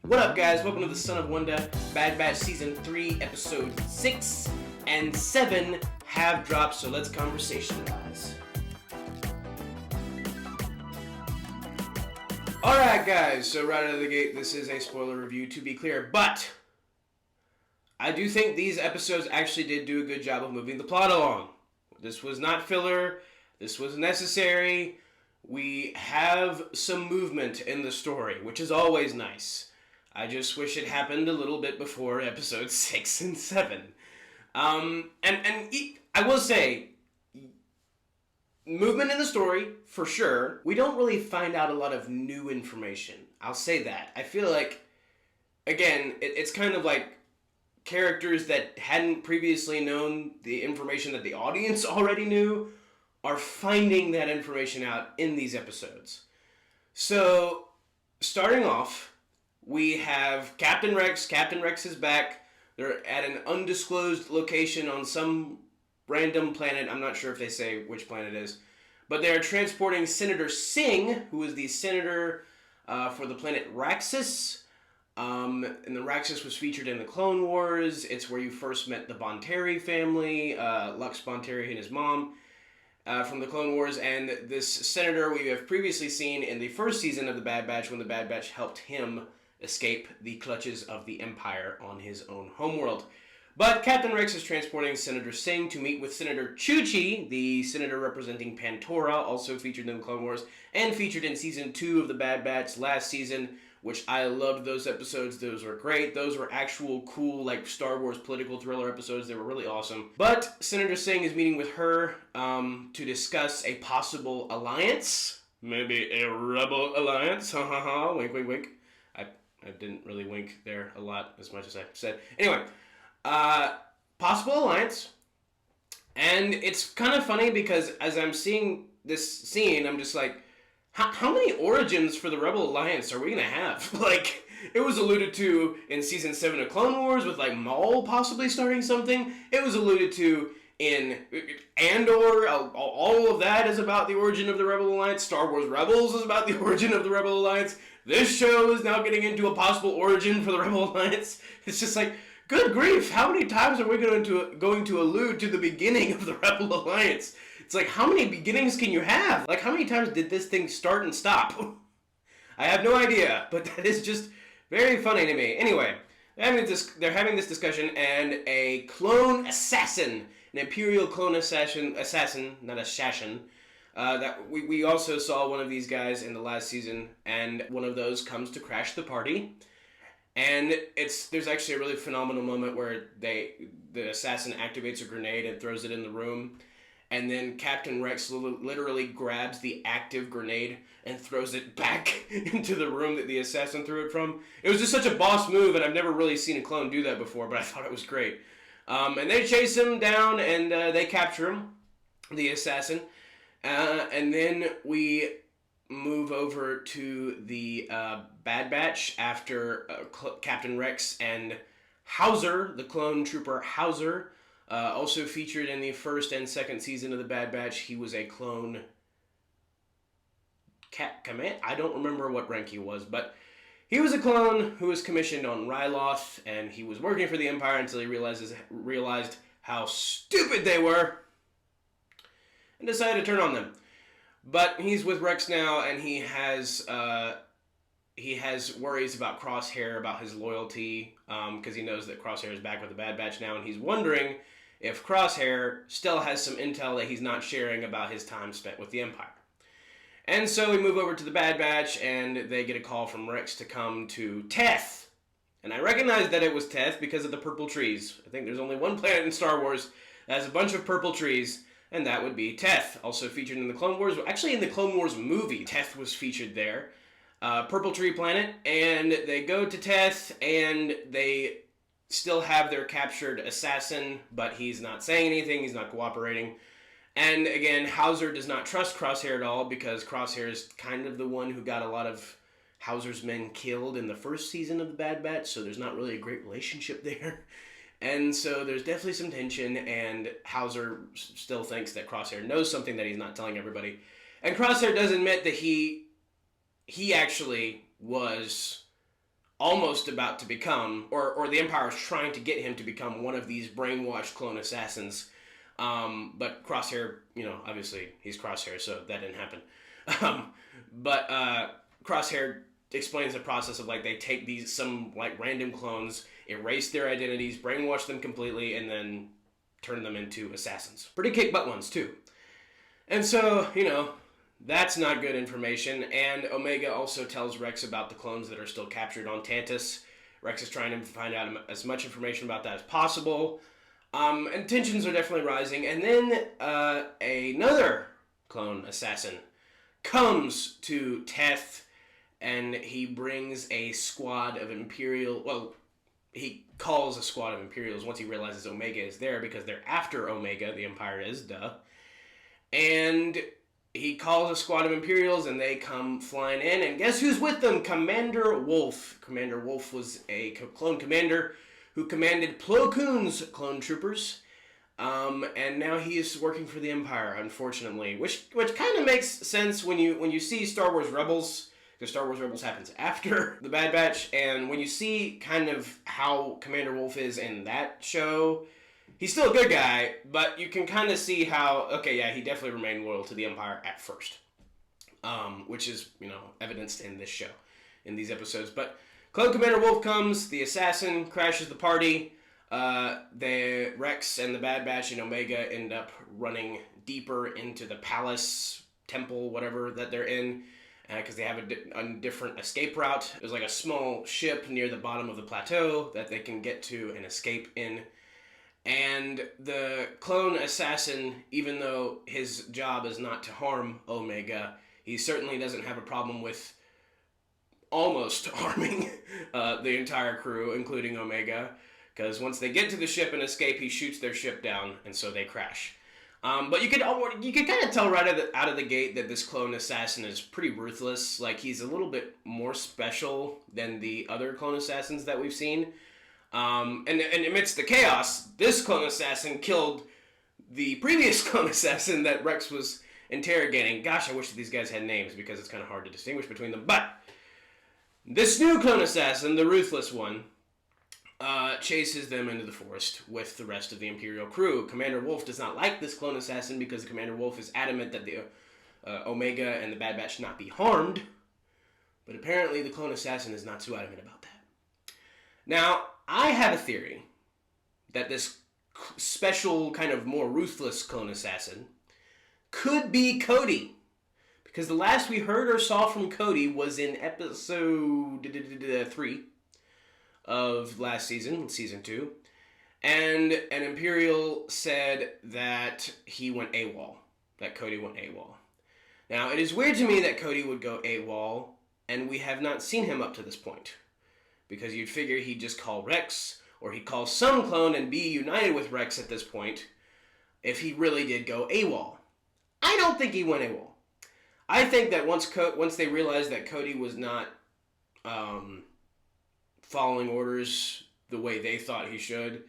What up, guys? Welcome to the Son of Wanda Bad Batch Season 3, Episode 6 and 7 have dropped, so let's conversationalize. Alright, guys, so right out of the gate, this is a spoiler review, to be clear, but I do think these episodes actually did do a good job of moving the plot along. This was not filler, this was necessary. We have some movement in the story, which is always nice. I just wish it happened a little bit before episodes 6 and 7. I will say, movement in the story, for sure. We don't really find out a lot of new information. I'll say that. I feel like, again, it's kind of like characters that hadn't previously known the information that the audience already knew are finding that information out in these episodes. So, starting off, we have Captain Rex. Captain Rex is back. They're at an undisclosed location on some random planet. I'm not sure if they say which planet it is. But they're transporting Senator Singh, who is the senator for the planet Raxus. And the Raxus was featured in the Clone Wars. It's where you first met the Bonteri family, Lux Bonteri and his mom. From the Clone Wars, and this senator we have previously seen in the first season of the Bad Batch when the Bad Batch helped him escape the clutches of the Empire on his own homeworld. But Captain Rex is transporting Senator Singh to meet with Senator Chuchi, the senator representing Pantora, also featured in the Clone Wars, and featured in Season 2 of the Bad Batch last season, which I loved those episodes. Those were great. Those were actual cool, like, Star Wars political thriller episodes. They were really awesome. But Senator Singh is meeting with her to discuss a possible alliance. Maybe a rebel alliance. Ha ha ha. Wink, wink, wink. I didn't really wink there a lot, as much as I said. Anyway, possible alliance. And it's kind of funny because as I'm seeing this scene, I'm just like, how many origins for the Rebel Alliance are we going to have? Like, it was alluded to in Season 7 of Clone Wars with, like, Maul possibly starting something. It was alluded to in Andor. All of that is about the origin of the Rebel Alliance. Star Wars Rebels is about the origin of the Rebel Alliance. This show is now getting into a possible origin for the Rebel Alliance. It's just like, good grief, how many times are we going to allude to the beginning of the Rebel Alliance? It's like, how many beginnings can you have? Like, how many times did this thing start and stop? I have no idea, but that is just very funny to me. Anyway, they're having this discussion, and a clone assassin, an Imperial clone assassin, not assassin, that we also saw one of these guys in the last season, and one of those comes to crash the party. And there's actually a really phenomenal moment where the assassin activates a grenade and throws it in the room. And then Captain Rex literally grabs the active grenade and throws it back into the room that the assassin threw it from. It was just such a boss move, and I've never really seen a clone do that before, but I thought it was great. And they chase him down, and they capture him, the assassin. And then we move over to the Bad Batch after Captain Rex and Hauser, the clone trooper Hauser, also featured in the first and second season of the Bad Batch. He was a clone command. I don't remember what rank he was, but he was a clone who was commissioned on Ryloth, and he was working for the Empire until he realized how stupid they were and decided to turn on them. But he's with Rex now, and he has worries about Crosshair, about his loyalty, because he knows that Crosshair is back with the Bad Batch now, and he's wondering if Crosshair still has some intel that he's not sharing about his time spent with the Empire. And so we move over to the Bad Batch, and they get a call from Rex to come to Teth. And I recognize that it was Teth because of the purple trees. I think there's only one planet in Star Wars that has a bunch of purple trees, and that would be Teth, also featured in the Clone Wars. Actually, in the Clone Wars movie, Teth was featured there. Purple Tree Planet, and they go to Teth, and they still have their captured assassin, but he's not saying anything, he's not cooperating. And again, Hauser does not trust Crosshair at all, because Crosshair is kind of the one who got a lot of Hauser's men killed in the first season of the Bad Batch, so there's not really a great relationship there. And so there's definitely some tension, and Hauser still thinks that Crosshair knows something that he's not telling everybody. And Crosshair does admit that he actually was almost about to become, or the Empire is trying to get him to become one of these brainwashed clone assassins. But Crosshair, obviously he's Crosshair, so that didn't happen. But Crosshair explains the process of they take some random clones, erase their identities, brainwash them completely, and then turn them into assassins. Pretty kick butt ones too. And so, that's not good information. And Omega also tells Rex about the clones that are still captured on Tantus. Rex is trying to find out as much information about that as possible. And tensions are definitely rising. And then another clone assassin comes to Teth, and he brings a squad of Imperial... Well, he calls a squad of Imperials once he realizes Omega is there, because they're after Omega, the Empire is, duh. And he calls a squad of Imperials, and they come flying in, and guess who's with them? Commander Wolf. Commander Wolf was a clone commander who commanded Plo Koon's clone troopers, and now he is working for the Empire, unfortunately, which kind of makes sense when you see Star Wars Rebels, because Star Wars Rebels happens after The Bad Batch, and when you see kind of how Commander Wolf is in that show, he's still a good guy, but you can kind of see how, okay, yeah, he definitely remained loyal to the Empire at first, which is, evidenced in this show, in these episodes. But Clone Commander Wolf comes, the assassin crashes the party, the Rex and the Bad Batch and Omega end up running deeper into the palace, temple, whatever that they're in, because they have a different escape route. There's a small ship near the bottom of the plateau that they can get to and escape in. And the clone assassin, even though his job is not to harm Omega, he certainly doesn't have a problem with almost harming the entire crew, including Omega, because once they get to the ship and escape, he shoots their ship down, and so they crash. But you could kind of tell right out of the gate that this clone assassin is pretty ruthless. He's a little bit more special than the other clone assassins that we've seen. And amidst the chaos, this clone assassin killed the previous clone assassin that Rex was interrogating. Gosh, I wish that these guys had names, because it's kind of hard to distinguish between them. But this new clone assassin, the ruthless one, chases them into the forest with the rest of the Imperial crew. Commander Wolf does not like this clone assassin, because Commander Wolf is adamant that the Omega and the Bad Batch not be harmed. But apparently the clone assassin is not too adamant about that. Now, I have a theory that this special, kind of more ruthless clone assassin could be Cody. Because the last we heard or saw from Cody was in episode 3 of last season, season 2. And an Imperial said that he went AWOL. That Cody went AWOL. Now, it is weird to me that Cody would go AWOL, and we have not seen him up to this point. Because you'd figure he'd just call Rex, or he'd call some clone and be united with Rex at this point, if he really did go AWOL. I don't think he went AWOL. I think that once they realized that Cody was not following orders the way they thought he should,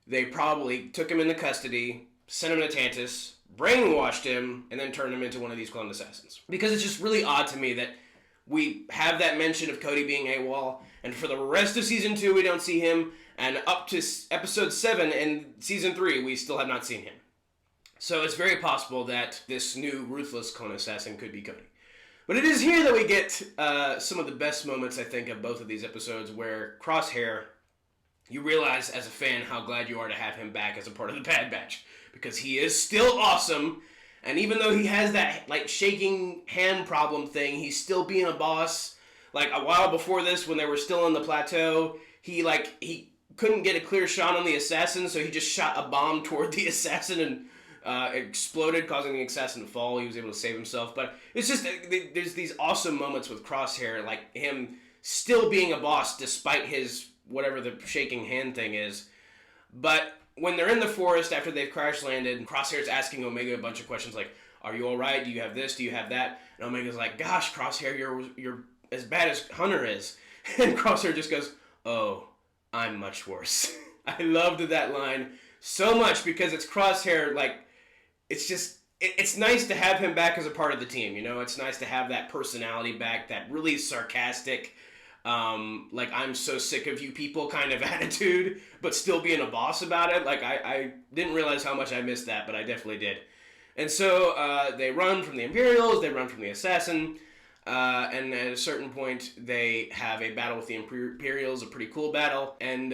they probably took him into custody, sent him to Tantus, brainwashed him, and then turned him into one of these clone assassins. Because it's just really odd to me that we have that mention of Cody being AWOL, and for the rest of Season 2 we don't see him, and up to Episode 7 in Season 3 we still have not seen him. So it's very possible that this new ruthless clone assassin could be Cody. But it is here that we get some of the best moments, I think, of both of these episodes, where Crosshair, you realize as a fan how glad you are to have him back as a part of the Bad Batch. Because he is still awesome, and even though he has that shaking hand problem thing, he's still being a boss. A while before this, when they were still on the plateau, he couldn't get a clear shot on the assassin, so he just shot a bomb toward the assassin and exploded, causing the assassin to fall. He was able to save himself. But it's just, there's these awesome moments with Crosshair, like him still being a boss despite his, whatever the shaking hand thing is. But when they're in the forest after they've crash landed, Crosshair's asking Omega a bunch of questions like, are you alright? Do you have this? Do you have that? And Omega's like, gosh, Crosshair, you're as bad as Hunter is. And Crosshair just goes, oh, I'm much worse. I loved that line so much because it's Crosshair, it's just, it's nice to have him back as a part of the team, It's nice to have that personality back, that really sarcastic, like I'm so sick of you people kind of attitude, but still being a boss about it. Like I didn't realize how much I missed that, but I definitely did. And so they run from the Imperials, they run from the Assassin, and at a certain point they have a battle with the Imperials, a pretty cool battle, and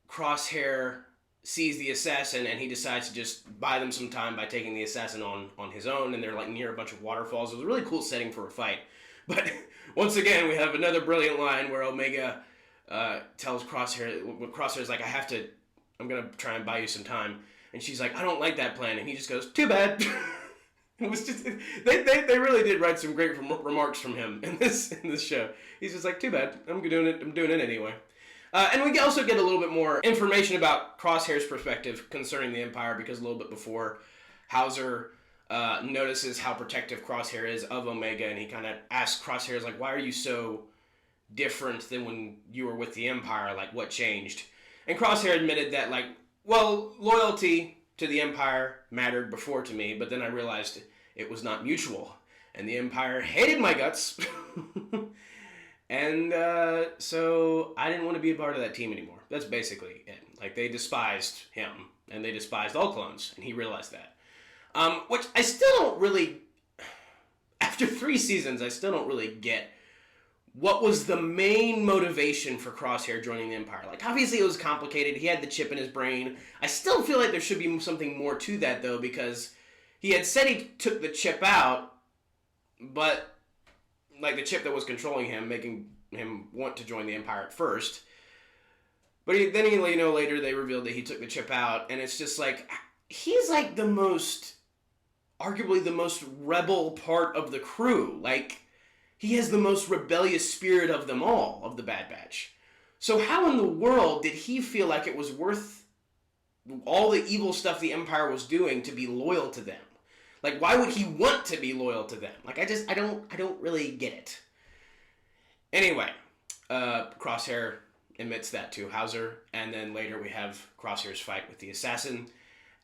Crosshair sees the Assassin and he decides to just buy them some time by taking the Assassin on his own, and they're like near a bunch of waterfalls. It was a really cool setting for a fight. But once again, we have another brilliant line where Omega tells Crosshair's like, I'm going to try and buy you some time. And she's like, I don't like that plan. And he just goes, too bad. It was just, they really did write some great remarks from him in this show. He's just like, too bad. I'm doing it anyway. And we also get a little bit more information about Crosshair's perspective concerning the Empire, because a little bit before, Hauser notices how protective Crosshair is of Omega, and he kind of asks Crosshair, like, why are you so different than when you were with the Empire? Like, what changed? And Crosshair admitted that, like, well, loyalty to the Empire mattered before to me, but then I realized it was not mutual, and the Empire hated my guts. And so I didn't want to be a part of that team anymore. That's basically it. Like, they despised him, and they despised all clones, and he realized that. Which I still don't really, after 3 seasons, I still don't really get what was the main motivation for Crosshair joining the Empire. Like, obviously it was complicated. He had the chip in his brain. I still feel like there should be something more to that, though, because he had said he took the chip out, but like the chip that was controlling him, making him want to join the Empire at first. But then later they revealed that he took the chip out, and it's just like, he's like arguably the most rebel part of the crew. Like, he has the most rebellious spirit of them all, of the Bad Batch. So how in the world did he feel like it was worth all the evil stuff the Empire was doing to be loyal to them? Like, why would he want to be loyal to them? Like, I don't really get it. Anyway, Crosshair admits that to Hauser, and then later we have Crosshair's fight with the Assassin.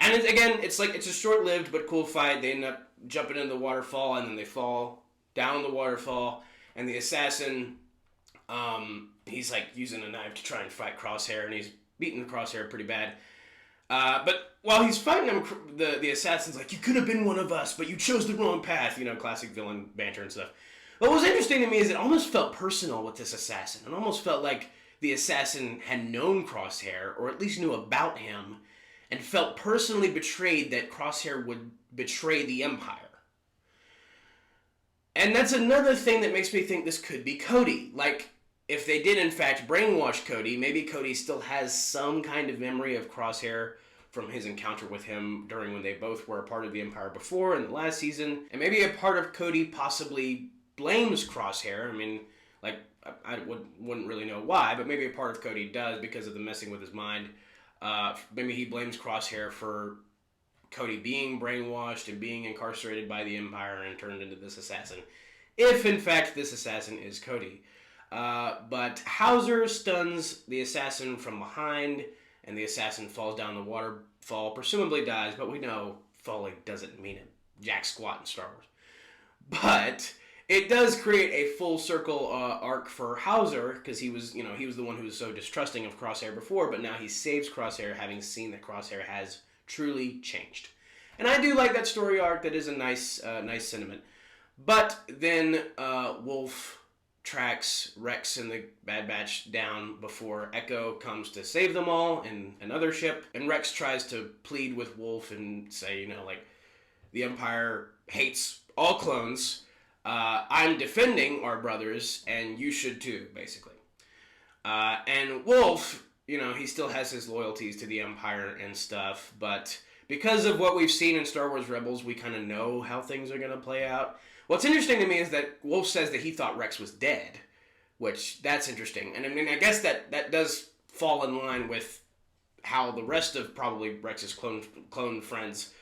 And it's a short-lived but cool fight. They end up jumping into the waterfall, and then they fall down the waterfall, and the Assassin, he's like using a knife to try and fight Crosshair, and he's beating Crosshair pretty bad. But while he's fighting him, the Assassin's like, you could have been one of us, but you chose the wrong path. You know, classic villain banter and stuff. What was interesting to me is it almost felt personal with this Assassin. It almost felt like the Assassin had known Crosshair, or at least knew about him, and felt personally betrayed that Crosshair would betray the Empire. And that's another thing that makes me think this could be Cody. Like, if they did in fact brainwash Cody, maybe Cody still has some kind of memory of Crosshair from his encounter with him during when they both were a part of the Empire before in the last season. And maybe a part of Cody possibly blames Crosshair. I mean, like, I wouldn't really know why, but maybe a part of Cody does because of the messing with his mind. Maybe he blames Crosshair for Cody being brainwashed and being incarcerated by the Empire and turned into this assassin. If, in fact, this assassin is Cody. But Hauser stuns the assassin from behind, and the assassin falls down the waterfall, presumably dies, but we know falling doesn't mean a jack squat in Star Wars. But it does create a full circle arc for Hauser, because he was the one who was so distrusting of Crosshair before, but now he saves Crosshair, having seen that Crosshair has truly changed. And I do like that story arc. That is a nice sentiment. But then Wolf tracks Rex and the Bad Batch down before Echo comes to save them all in another ship. And Rex tries to plead with Wolf and say, the Empire hates all clones. I'm defending our brothers, and you should too, basically. And Wolf, he still has his loyalties to the Empire and stuff, but because of what we've seen in Star Wars Rebels, we kind of know how things are going to play out. What's interesting to me is that Wolf says that he thought Rex was dead, which, that's interesting. And I mean, I guess that does fall in line with how the rest of probably Rex's clone friends,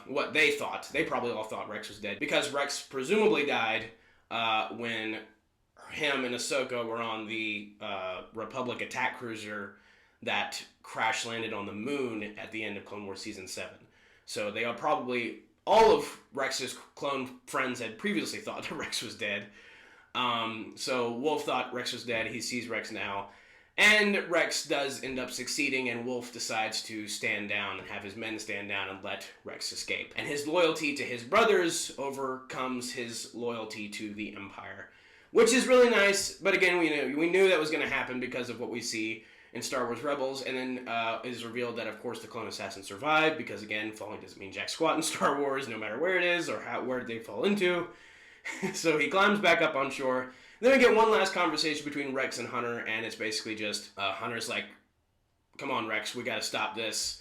what they thought. They probably all thought Rex was dead, because Rex presumably died when him and Ahsoka were on the Republic attack cruiser that crash landed on the moon at the end of Clone Wars Season 7. So they are probably, all of Rex's clone friends had previously thought that Rex was dead. So Wolf thought Rex was dead. He sees Rex now. And Rex does end up succeeding, and Wolf decides to stand down and have his men stand down and let Rex escape. And his loyalty to his brothers overcomes his loyalty to the Empire, which is really nice. But again, we knew that was going to happen because of what we see in Star Wars Rebels, and then it is revealed that, of course, the clone assassin survived, because again, falling doesn't mean jack squat in Star Wars, no matter where it is or where they fall into. So he climbs back up on shore. Then we get one last conversation between Rex and Hunter, and it's basically just Hunter's like, come on, Rex, we got to stop this.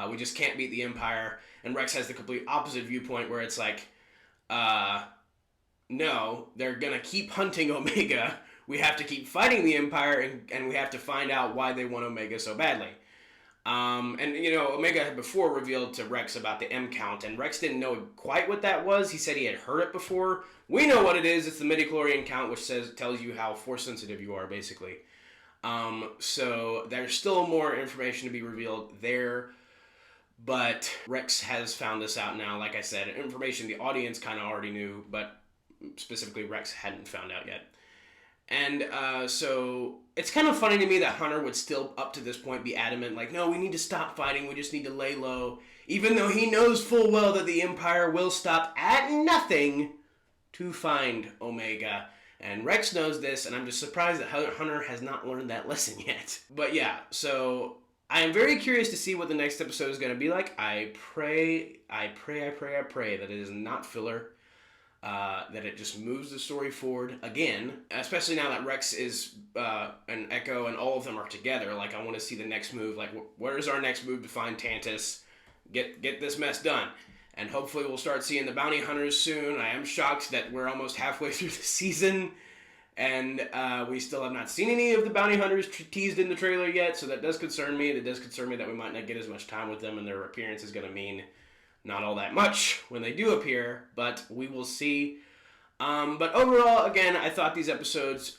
We just can't beat the Empire. And Rex has the complete opposite viewpoint, where it's like, no, they're going to keep hunting Omega. We have to keep fighting the Empire, and we have to find out why they want Omega so badly. And, Omega had before revealed to Rex about the M count, and Rex didn't know quite what that was. He said he had heard it before. We know what it is. It's the midichlorian count, which tells you how force sensitive you are, basically. So there's still more information to be revealed there, but Rex has found this out now. Like I said, information the audience kind of already knew, but specifically Rex hadn't found out yet. And so it's kind of funny to me that Hunter would still, up to this point, be adamant, like, no, we need to stop fighting, we just need to lay low, even though he knows full well that the Empire will stop at nothing to find Omega. And Rex knows this, and I'm just surprised that Hunter has not learned that lesson yet. But yeah, so I am very curious to see what the next episode is going to be like. I pray that it is not filler. That it just moves the story forward again, especially now that Rex is and Echo and all of them are together. Like, I want to see the next move. Like, where's our next move to find Tantus? Get this mess done. And hopefully we'll start seeing the bounty hunters soon. I am shocked that we're almost halfway through the season, and we still have not seen any of the bounty hunters teased in the trailer yet, so that does concern me. It does concern me that we might not get as much time with them, and their appearance is going to mean not all that much when they do appear, but we will see. But overall, again, I thought these episodes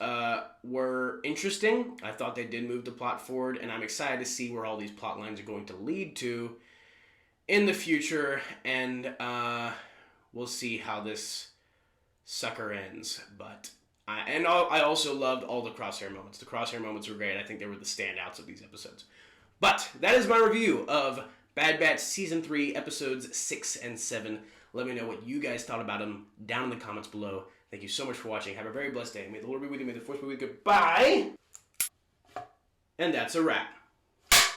were interesting. I thought they did move the plot forward, and I'm excited to see where all these plot lines are going to lead to in the future, and we'll see how this sucker ends. But I also loved all the Crosshair moments. The Crosshair moments were great. I think they were the standouts of these episodes. But that is my review of Bad Batch Season 3, Episodes 6 and 7. Let me know what you guys thought about them down in the comments below. Thank you so much for watching. Have a very blessed day. May the Lord be with you. May the Force be with you. Goodbye. And that's a wrap.